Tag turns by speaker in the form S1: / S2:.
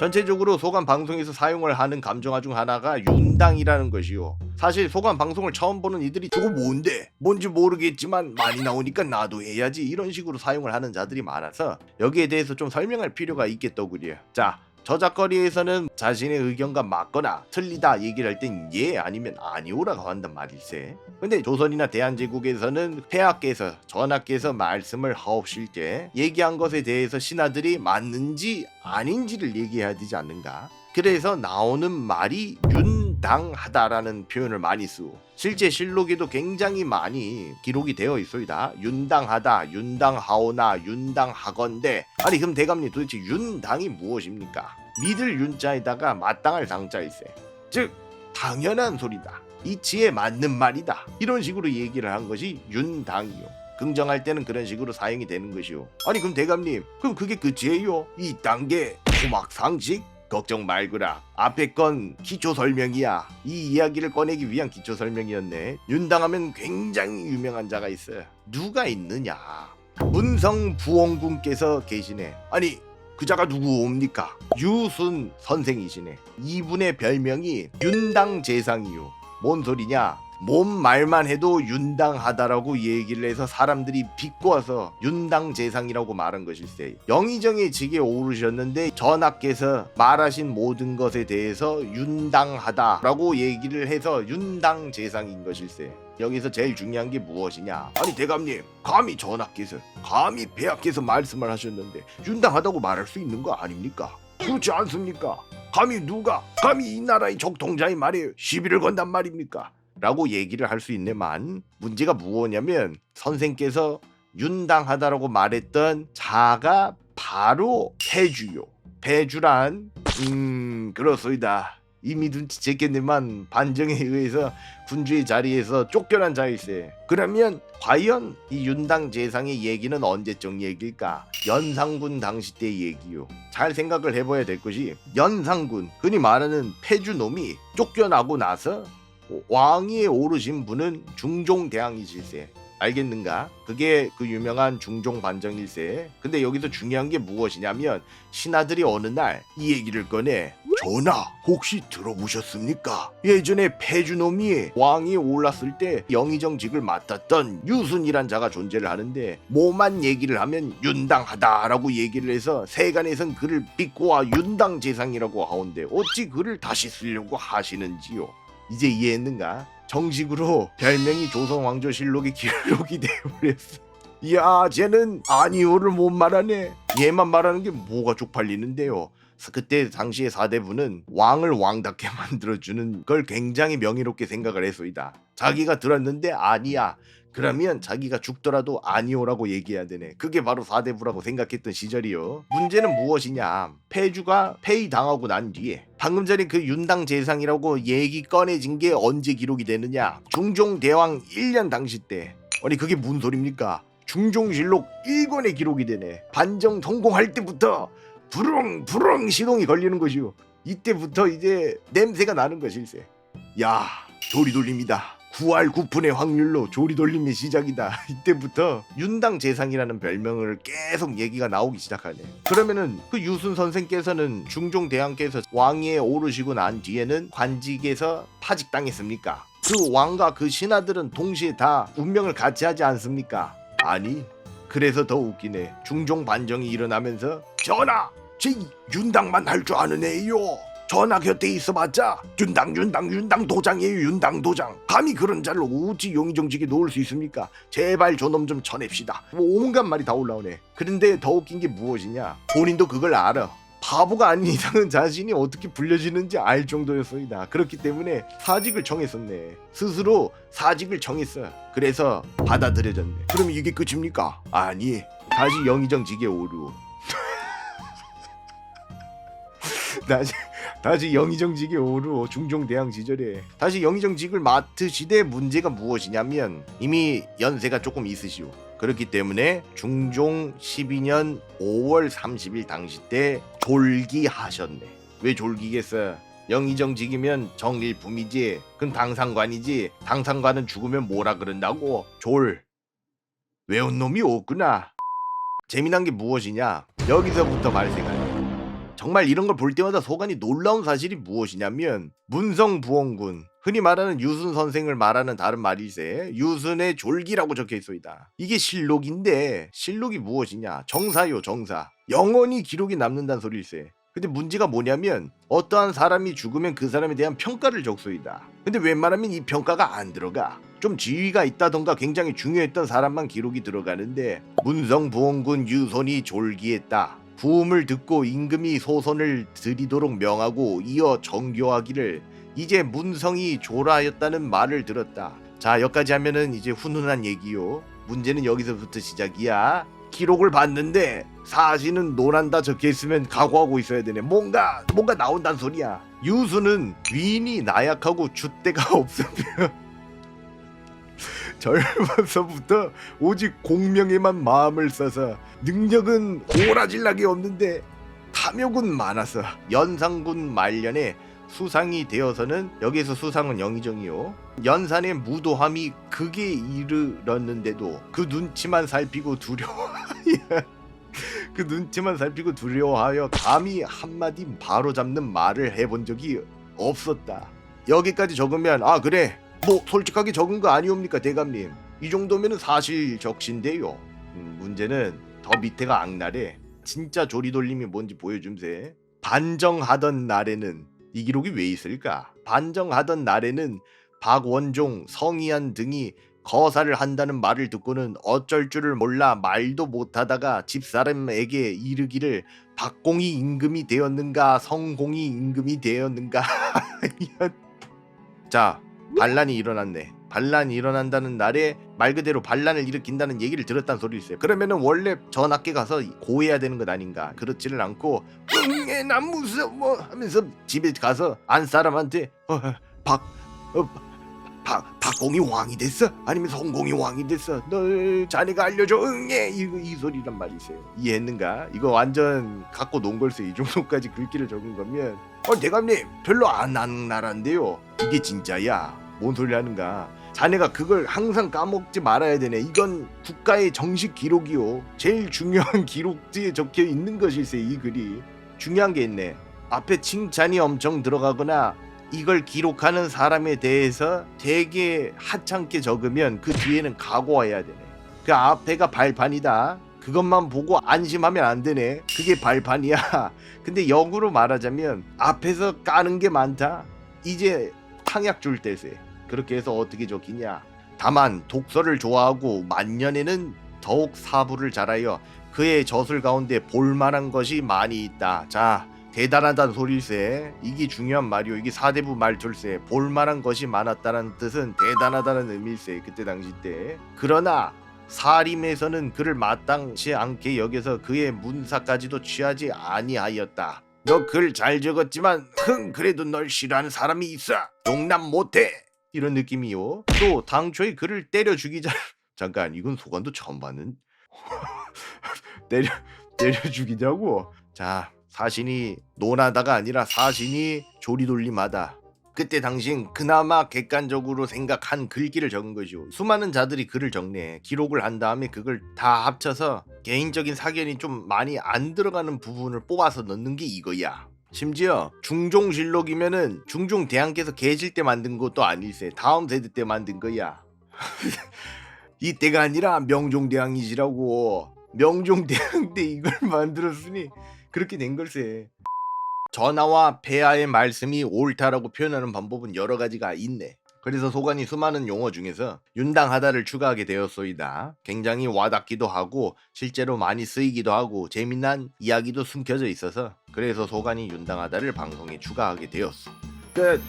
S1: 전체적으로 소관 방송에서 사용을 하는 감정어 중 하나가 윤당이라는 것이요. 사실 소관 방송을 처음 보는 이들이 저거 뭔데? 뭔지 모르겠지만 많이 나오니까 나도 해야지 이런 식으로 사용을 하는 자들이 많아서 여기에 대해서 좀 설명할 필요가 있겠더구려. 자, 저작거리에서는 자신의 의견과 맞거나 틀리다 얘기를 할 땐 예 아니면 아니오라고 한단 말일세. 근데 조선이나 대한제국에서는 폐하께서 전하께서 말씀을 하옵실 때 얘기한 것에 대해서 신하들이 맞는지 아닌지를 얘기해야 되지 않는가. 그래서 나오는 말이 윤당하다라는 표현을 많이 쓰고 실제 실록에도 굉장히 많이 기록이 되어 있소이다. 윤당하다, 윤당하오나, 윤당하건대. 아니 그럼 대감님 도대체 윤당이 무엇입니까? 믿을 윤자에다가 마땅할 당자일세. 즉 당연한 소리다. 이치에 맞는 말이다. 이런 식으로 얘기를 한 것이 윤당이요. 긍정할 때는 그런 식으로 사용이 되는 것이요. 아니 그럼 대감님 그럼 그게 끝이에요? 이 단계 토막 상식? 걱정 말거라. 앞에 건 기초 설명이야. 이 이야기를 꺼내기 위한 기초 설명이었네. 윤당하면 굉장히 유명한 자가 있어. 누가 있느냐? 문성 부원군께서 계시네. 아니 그 자가 누구옵니까? 유순 선생이시네. 이분의 별명이 윤당재상이요. 뭔 소리냐? 몸 말만 해도 윤당하다라고 얘기를 해서 사람들이 비꼬아서 윤당재상이라고 말한 것일세. 영의정의 직에 오르셨는데 전하께서 말하신 모든 것에 대해서 윤당하다라고 얘기를 해서 윤당재상인 것일세. 여기서 제일 중요한 게 무엇이냐? 아니 대감님 감히 전하께서 감히 폐하께서 말씀을 하셨는데 윤당하다고 말할 수 있는 거 아닙니까? 그렇지 않습니까? 감히 누가 감히 이 나라의 적통자의 말에 시비를 건단 말입니까? 라고 얘기를 할 수 있네만 문제가 무엇이냐면 선생께서 윤당하다라고 말했던 자가 바로 폐주요. 폐주란 그렇소이다. 이미 눈치챘겠네만 반정에 의해서 군주의 자리에서 쫓겨난 자일세. 그러면 과연 이 윤당재상의 얘기는 언제적 얘기일까? 연산군 당시 때 얘기요. 잘 생각을 해봐야 될 것이 연산군 흔히 말하는 폐주놈이 쫓겨나고 나서 왕위에 오르신 분은 중종대왕이실세. 알겠는가? 그게 그 유명한 중종반정일세. 근데 여기서 중요한 게 무엇이냐면 신하들이 어느 날 이 얘기를 꺼내. 전하 혹시 들어보셨습니까? 예전에 폐주놈이 왕위에 올랐을 때 영의정직을 맡았던 유순이란 자가 존재를 하는데 뭐만 얘기를 하면 윤당하다라고 얘기를 해서 세간에선 그를 비꼬아 윤당재상이라고 하온데 어찌 그를 다시 쓰려고 하시는지요? 이제 이해했는가? 정식으로 별명이 조선왕조실록에 기록이 되어버렸어. 이야 쟤는 아니오를 못 말하네. 얘만 말하는 게 뭐가 쪽팔리는데요. 그때 당시의 사대부는 왕을 왕답게 만들어주는 걸 굉장히 명예롭게 생각을 했소이다. 자기가 들었는데 아니야. 그러면 자기가 죽더라도 아니오라고 얘기해야 되네. 그게 바로 사대부라고 생각했던 시절이요. 문제는 무엇이냐? 폐주가 폐위당하고 난 뒤에 방금 전에 그 윤당재상이라고 얘기 꺼내진 게 언제 기록이 되느냐? 중종대왕 1년 당시 때. 아니 그게 무슨 소리입니까? 중종실록 1권에 기록이 되네. 반정 성공할 때부터 부릉부릉 시동이 걸리는 것이요. 이때부터 이제 냄새가 나는 것일세. 야 조리돌립니다. 9할 9푼의 확률로 조리돌림이 시작이다. 이때부터 윤당재상이라는 별명을 계속 얘기가 나오기 시작하네. 그러면은 그 유순 선생께서는 중종대왕께서 왕위에 오르시고 난 뒤에는 관직에서 파직당했습니까? 그 왕과 그 신하들은 동시에 다 운명을 같이 하지 않습니까? 아니 그래서 더 웃기네. 중종 반정이 일어나면서 전하 제 윤당만 할 줄 아는 애요. 전하 곁에 있어봤자 윤당 도장이에요. 윤당 도장. 감히 그런 자를 어찌 영의정직에 놓을 수 있습니까? 제발 저놈 좀 쳐냅시다. 뭐 온갖 말이 다 올라오네. 그런데 더 웃긴 게 무엇이냐? 본인도 그걸 알아. 바보가 아닌 이상은 자신이 어떻게 불려지는지 알 정도였습니다. 그렇기 때문에 사직을 청했었네. 스스로 사직을 청했어. 그래서 받아들여졌네. 그럼 이게 끝입니까? 아니 다시 영의정직에 오르. 다시 영의정직에 오르. 중종대왕 시절에 다시 영의정직을 맡으시되 문제가 무엇이냐면 이미 연세가 조금 있으시오. 그렇기 때문에 중종 12년 5월 30일 당시 때 졸기하셨네. 왜 졸기겠어? 영의정직이면 정일품이지. 그건 당상관이지. 당상관은 죽으면 뭐라 그런다고? 졸. 외운 놈이 없구나. 재미난 게 무엇이냐? 여기서부터 발생하네. 정말 이런 걸 볼 때마다 소관이 놀라운 사실이 무엇이냐면 문성부원군 흔히 말하는 유순 선생을 말하는 다른 말일세 유순의 졸기라고 적혀 있소이다. 이게 실록인데 실록이 무엇이냐? 정사요 정사. 영원히 기록이 남는다는 소리일세. 근데 문제가 뭐냐면 어떠한 사람이 죽으면 그 사람에 대한 평가를 적소이다. 근데 웬만하면 이 평가가 안 들어가. 좀 지위가 있다던가 굉장히 중요했던 사람만 기록이 들어가는데 문성부원군 유손이 졸기했다. 부음을 듣고 임금이 소선을 드리도록 명하고 이어 정교하기를 이제 문성이 졸하였다는 말을 들었다. 자, 여기까지 하면은 이제 훈훈한 얘기요. 문제는 여기서부터 시작이야. 기록을 봤는데 사실은 논한다 적혀있으면 각오하고 있어야 되네. 뭔가 나온다는 소리야. 유수는 위인이 나약하고 줏대가 없으며 젊어서부터 오직 공명에만 마음을 써서 능력은 오라질락이 없는데 탐욕은 많아서 연산군 말년에 수상이 되어서는 여기에서 수상은 영의정이요. 연산의 무도함이 극에 이르렀는데도 그 눈치만 살피고 두려워하여 감히 한마디 바로잡는 말을 해본 적이 없었다. 여기까지 적으면 아 그래 뭐 솔직하게 적은 거 아니옵니까 대감님. 이 정도면 사실적신데요. 문제는 더 밑에가 악랄해. 진짜 조리돌림이 뭔지 보여줌세. 반정하던 날에는 이 기록이 왜 있을까? 반정하던 날에는 박원종, 성희안 등이 거사를 한다는 말을 듣고는 어쩔 줄을 몰라 말도 못하다가 집사람에게 이르기를 박공이 임금이 되었는가 성공이 임금이 되었는가. 자, 반란이 일어났네. 반란이 일어난다는 날에 말 그대로 반란을 일으킨다는 얘기를 들었다는 소리 있어요. 그러면은 원래 전학계 가서 고해야 되는 것 아닌가? 그렇지를 않고 난 무서워 하면서 집에 가서 안 사람한테 박공이 왕이 됐어? 아니면 성공이 왕이 됐어? 너 자네가 알려줘 응애 이 소리란 말이세요. 이해했는가? 이거 완전 갖고 논 걸세. 이 정도까지 글귀를 적은 거면 대감님 별로 안 악랄한데요. 이게 진짜야. 뭔 소리 하는가? 자네가 그걸 항상 까먹지 말아야 되네. 이건 국가의 정식 기록이요. 제일 중요한 기록지에 적혀 있는 것일세. 이 글이 중요한 게 있네. 앞에 칭찬이 엄청 들어가거나 이걸 기록하는 사람에 대해서 되게 하찮게 적으면 그 뒤에는 각오해야 되네. 그 앞에가 발판이다. 그것만 보고 안심하면 안 되네. 그게 발판이야. 근데 역으로 말하자면 앞에서 까는 게 많다. 이제 탕약 줄 때세. 그렇게 해서 어떻게 적히냐? 다만 독서를 좋아하고 만년에는 더욱 사부를 잘하여 그의 저술 가운데 볼만한 것이 많이 있다. 자, 대단하다는 소리일세. 이게 중요한 말이요. 이게 사대부 말툴세. 볼만한 것이 많았다는 뜻은 대단하다는 의미일세. 그때 당시 때. 그러나 사림에서는 그를 마땅치 않게 여겨서 그의 문사까지도 취하지 아니하였다. 너 글 잘 적었지만 그래도 널 싫어하는 사람이 있어. 용납 못해. 이런 느낌이요. 또 당초에 그를 때려 죽이자. 잠깐, 이건 소관도 처음 봤는. 때려 죽이자고. 자, 사신이 논하다가 아니라 사신이 조리돌림하다. 그때 당신 그나마 객관적으로 생각한 글귀를 적은 것이오. 수많은 자들이 글을 적네. 기록을 한 다음에 그걸 다 합쳐서 개인적인 사견이 좀 많이 안 들어가는 부분을 뽑아서 넣는 게 이거야. 심지어 중종실록이면은 중종대왕께서 계실 때 만든 것도 아닐세. 다음 세대 때 만든 거야. 이때가 아니라 명종대왕이시라고. 명종대왕 때 이걸 만들었으니 그렇게 된 걸세. 전하와 폐하의 말씀이 옳다라고 표현하는 방법은 여러 가지가 있네. 그래서 소관이 수많은 용어 중에서 윤당하다를 추가하게 되었소이다. 굉장히 와닿기도 하고 실제로 많이 쓰이기도 하고 재미난 이야기도 숨겨져 있어서 그래서 소관이 윤당하다를 방송에 추가하게 되었어. 끝.